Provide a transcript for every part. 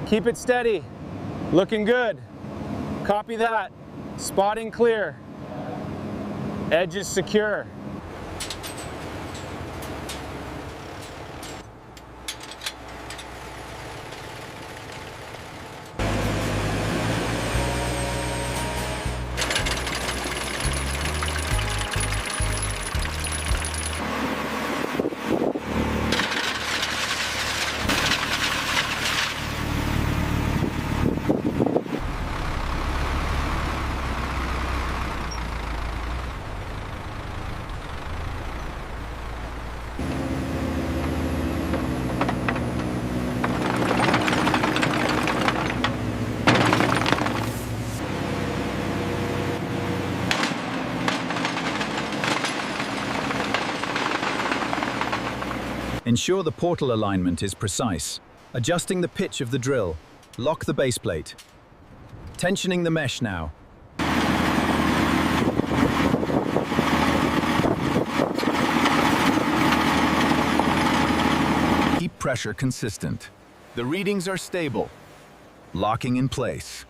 Keep it steady. Looking good. Copy that. Spotting clear. Edges secure. Ensure the portal alignment is precise. Adjusting the pitch of the drill. Lock the base plate. Tensioning the mesh now. Keep pressure consistent. The readings are stable. Locking in place.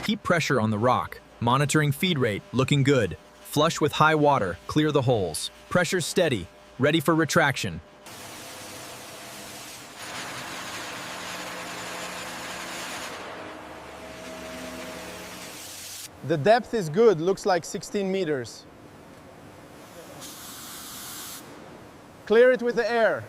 Keep pressure on the rock. Monitoring feed rate, looking good. Flush with high water, clear the holes. Pressure steady, ready for retraction. The depth is good, looks like 16 meters. Clear it with the air.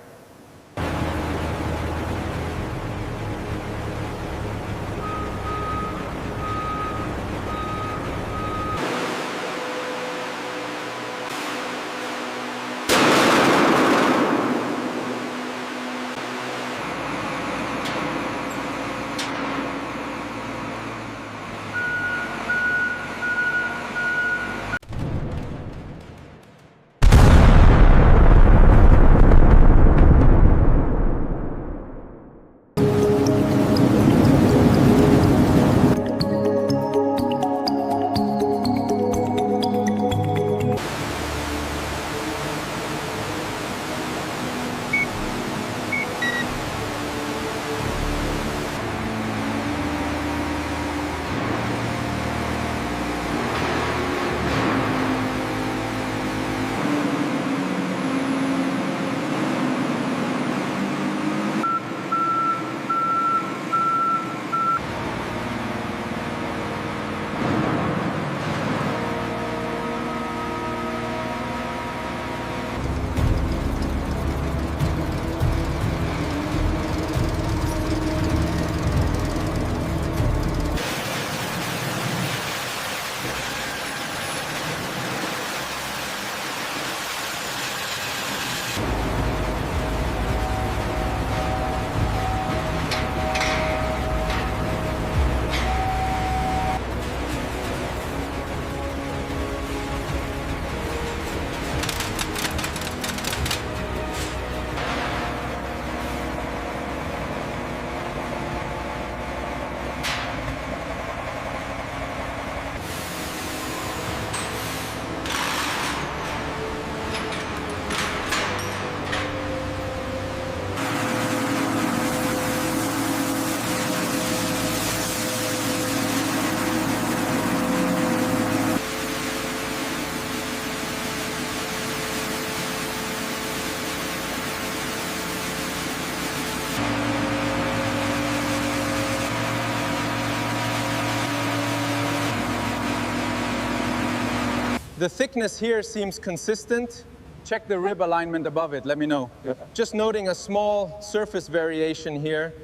The thickness here seems consistent. Check the rib alignment above it, let me know. Yeah. Just noting a small surface variation here.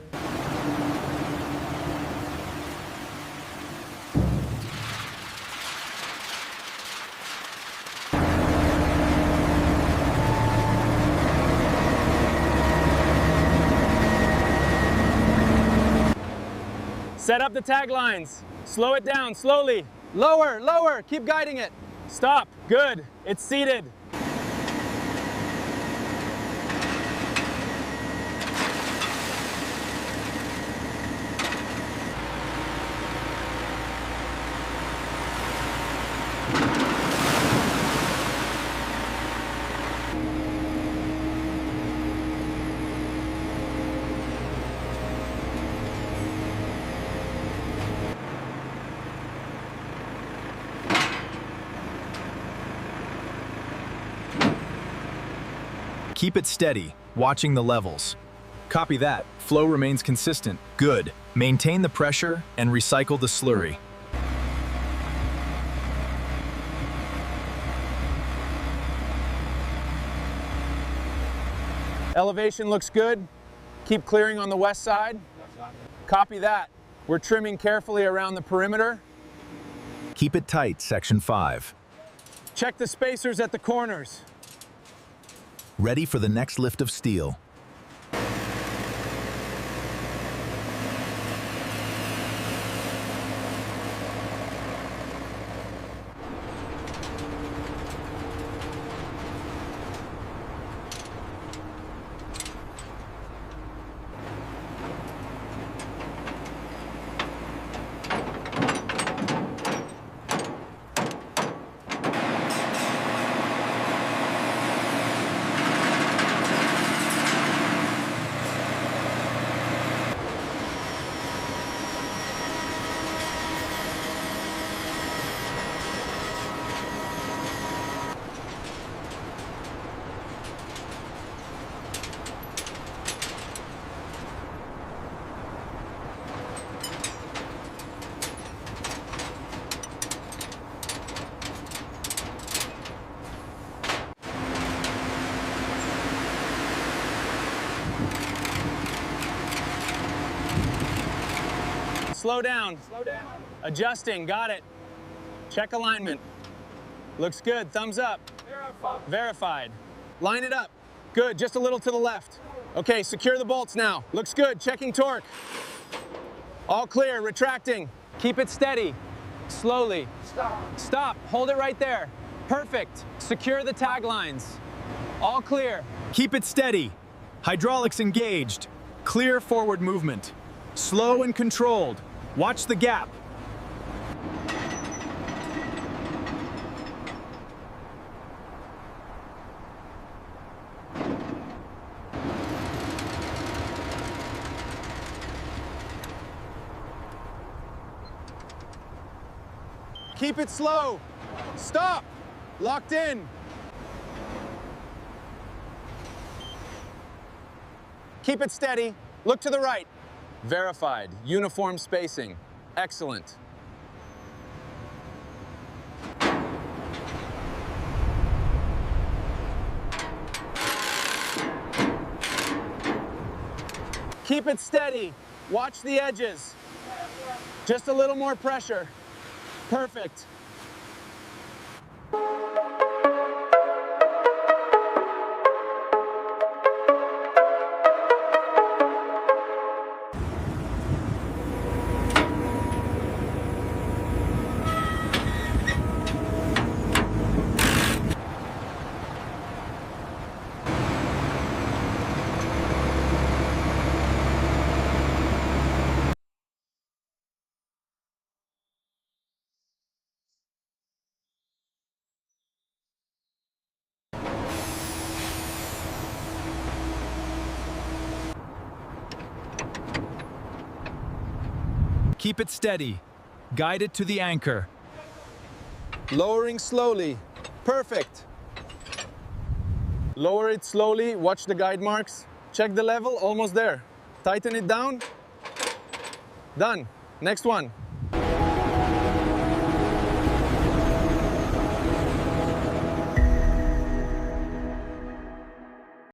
Set up the tag lines. Slow it down, slowly. Lower, lower, keep guiding it. Stop, good, it's seated. Keep it steady, watching the levels. Copy that. Flow remains consistent. Good. Maintain the pressure and recycle the slurry. Elevation looks good. Keep clearing on the west side. Copy that. We're trimming carefully around the perimeter. Keep it tight, section 5. Check the spacers at the corners. Ready for the next lift of steel. Slow down. Adjusting, got it. Check alignment. Looks good, thumbs up. Verified. Line it up. Good, just a little to the left. Okay, secure the bolts now. Looks good, checking torque. All clear, retracting. Keep it steady. Slowly. Stop, hold it right there. Perfect. Secure the tag lines. All clear. Keep it steady. Hydraulics engaged. Clear forward movement. Slow and controlled. Watch the gap. Keep it slow. Stop. Locked in. Keep it steady. Look to the right. Verified. Uniform spacing. Excellent. Keep it steady. Watch the edges. Just a little more pressure. Perfect. Keep it steady. Guide it to the anchor. Lowering slowly. Perfect. Lower it slowly. Watch the guide marks. Check the level. Almost there. Tighten it down. Done. Next one.